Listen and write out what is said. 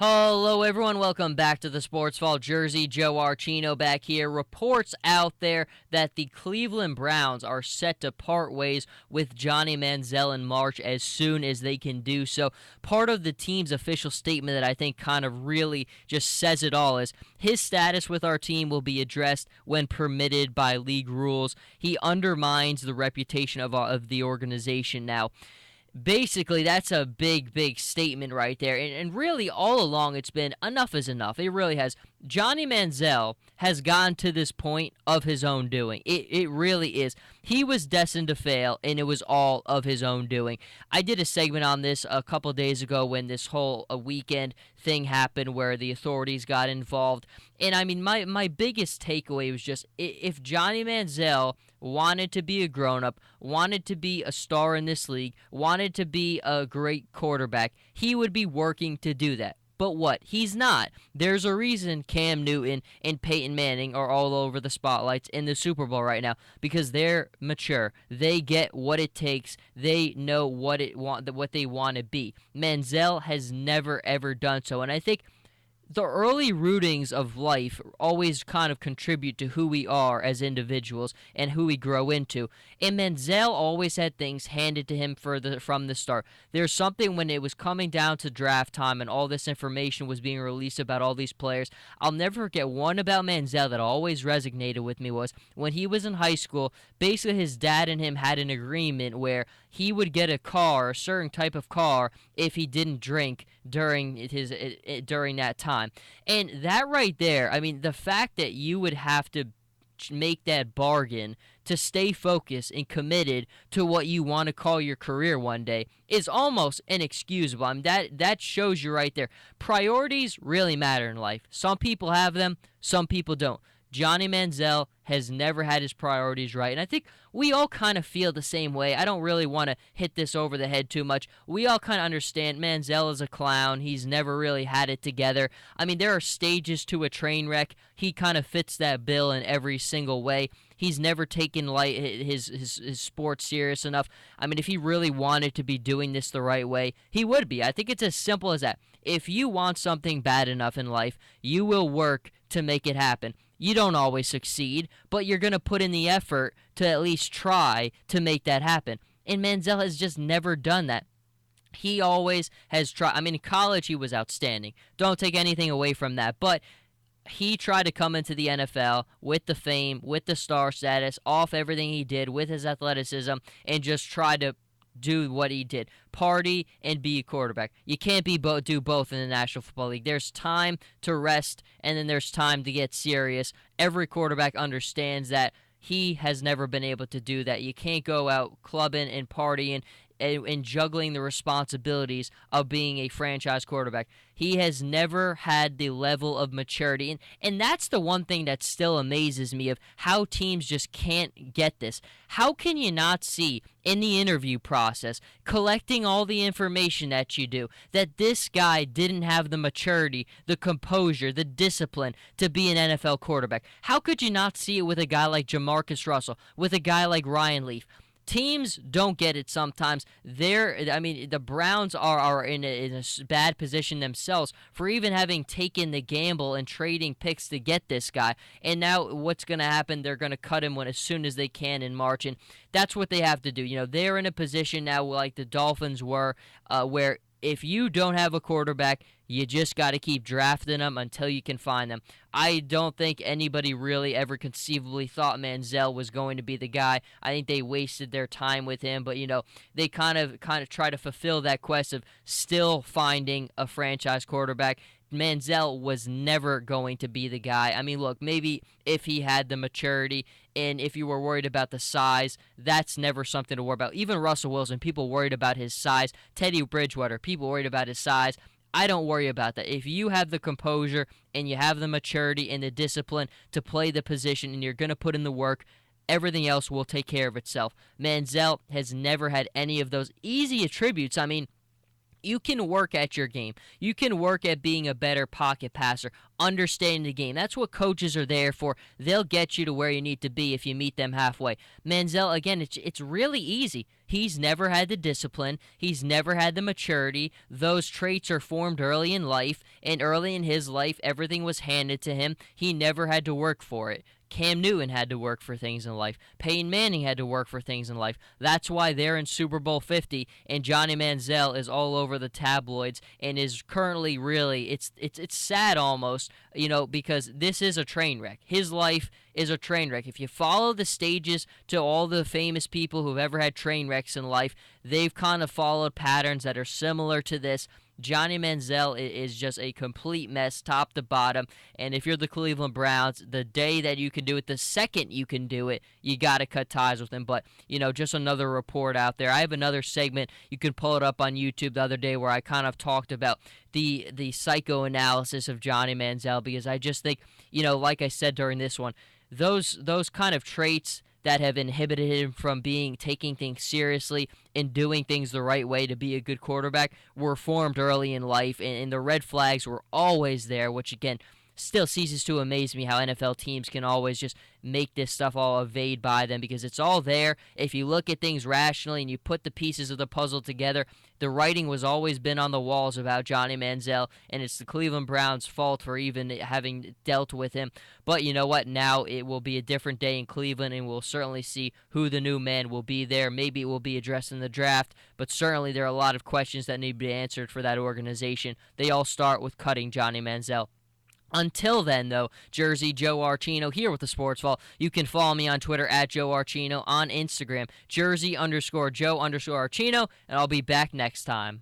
Hello, everyone. Welcome back to the Sports Vault. Jersey Joe Archino back here. Reports out there that the Cleveland Browns are set to part ways with Johnny Manziel in March as soon as they can do so. Part of the team's official statement that I think kind of really just says it all is his status with our team will be addressed when permitted by league rules. He undermines the reputation of the organization now. Basically, that's a big statement right there. And really, all along, it's been enough is enough. It really has. Johnny Manziel has gotten to this point of his own doing. It really is. He was destined to fail, and it was all of his own doing. I did a segment on this a couple days ago when this whole weekend thing happened where the authorities got involved. And I mean, my biggest takeaway was just if Johnny Manziel wanted to be a grown-up, wanted to be a star in this league, wanted to be a great quarterback, he would be working to do that. But what? He's not. There's a reason Cam Newton and Peyton Manning are all over the spotlights in the Super Bowl right now because they're mature. They get what it takes. They know what they want to be. Manziel has never ever done so, and I think the early rootings of life always kind of contribute to who we are as individuals and who we grow into. And Manziel always had things handed to him from the start. There's something when it was coming down to draft time and all this information was being released about all these players. I'll never forget one about Manziel that always resonated with me was when he was in high school, basically his dad and him had an agreement where he would get a certain type of car, if he didn't drink during that time. And that right there, I mean, the fact that you would have to make that bargain to stay focused and committed to what you want to call your career one day is almost inexcusable. I mean, that shows you right there. Priorities really matter in life. Some people have them, some people don't. Johnny Manziel has never had his priorities right, and I think we all kind of feel the same way. I don't really want to hit this over the head too much. We all kind of understand Manziel is a clown. He's never really had it together. I mean, there are stages to a train wreck. He kind of fits that bill in every single way. He's never taken his sport serious enough. I mean, if he really wanted to be doing this the right way, he would be. I think it's as simple as that. If you want something bad enough in life, you will work to make it happen. You don't always succeed, but you're going to put in the effort to at least try to make that happen. And Manziel has just never done that. He always has tried. I mean, in college, he was outstanding. Don't take anything away from that. But he tried to come into the NFL with the fame, with the star status, off everything he did, with his athleticism, and just try to do what he did, party and be a quarterback. You can't do both in the National Football League. There's time to rest, and then there's time to get serious. Every quarterback understands that. He has never been able to do that. You can't go out clubbing and partying and juggling the responsibilities of being a franchise quarterback. He has never had the level of maturity. And that's the one thing that still amazes me of how teams just can't get this. How can you not see in the interview process, collecting all the information that you do, that this guy didn't have the maturity, the composure, the discipline to be an NFL quarterback? How could you not see it with a guy like Jamarcus Russell, with a guy like Ryan Leaf? Teams don't get it sometimes. The Browns are in a bad position themselves for even having taken the gamble and trading picks to get this guy. And now what's going to happen? They're going to cut him as soon as they can in March. And that's what they have to do. You know, they're in a position now like the Dolphins were where if you don't have a quarterback, you just got to keep drafting them until you can find them. I don't think anybody really ever conceivably thought Manziel was going to be the guy. I think they wasted their time with him, but they kind of try to fulfill that quest of still finding a franchise quarterback. Manziel was never going to be the guy. I mean, look, maybe if he had the maturity and if you were worried about the size, that's never something to worry about. Even Russell Wilson, people worried about his size. Teddy Bridgewater, people worried about his size. I don't worry about that. If you have the composure and you have the maturity and the discipline to play the position and you're going to put in the work, everything else will take care of itself. Manziel has never had any of those easy attributes. I mean, You can work at your game. You can work at being a better pocket passer, understanding the game. That's what coaches are there for. They'll get you to where you need to be if you meet them halfway. Manziel, again, it's really easy. He's never had the discipline. He's never had the maturity. Those traits are formed early in life, and early in his life, everything was handed to him. He never had to work for it. Cam Newton had to work for things in life. Peyton Manning had to work for things in life. That's why they're in Super Bowl 50, and Johnny Manziel is all over the tabloids and is currently really it's sad almost, because this is a train wreck. His life is a train wreck. If you follow the stages to all the famous people who've ever had train wrecks in life, they've kind of followed patterns that are similar to this. Johnny Manziel is just a complete mess, top to bottom. And if you're the Cleveland Browns, the day that you can do it, the second you can do it, you got to cut ties with him. But, just another report out there. I have another segment. You can pull it up on YouTube the other day where I kind of talked about the psychoanalysis of Johnny Manziel, because I just think, like I said during this one, those kind of traits that have inhibited him from taking things seriously and doing things the right way to be a good quarterback were formed early in life, and the red flags were always there, which again still ceases to amaze me how NFL teams can always just make this stuff all evade by them, because it's all there. If you look at things rationally and you put the pieces of the puzzle together, the writing was always been on the walls about Johnny Manziel, and it's the Cleveland Browns' fault for even having dealt with him. But you know what? Now it will be a different day in Cleveland, and we'll certainly see who the new man will be there. Maybe it will be addressed in the draft, but certainly there are a lot of questions that need to be answered for that organization. They all start with cutting Johnny Manziel. Until then, though, Jersey Joe Archino here with the Sports Vault. You can follow me on Twitter at Joe Archino, on Instagram, Jersey_Joe_Archino, and I'll be back next time.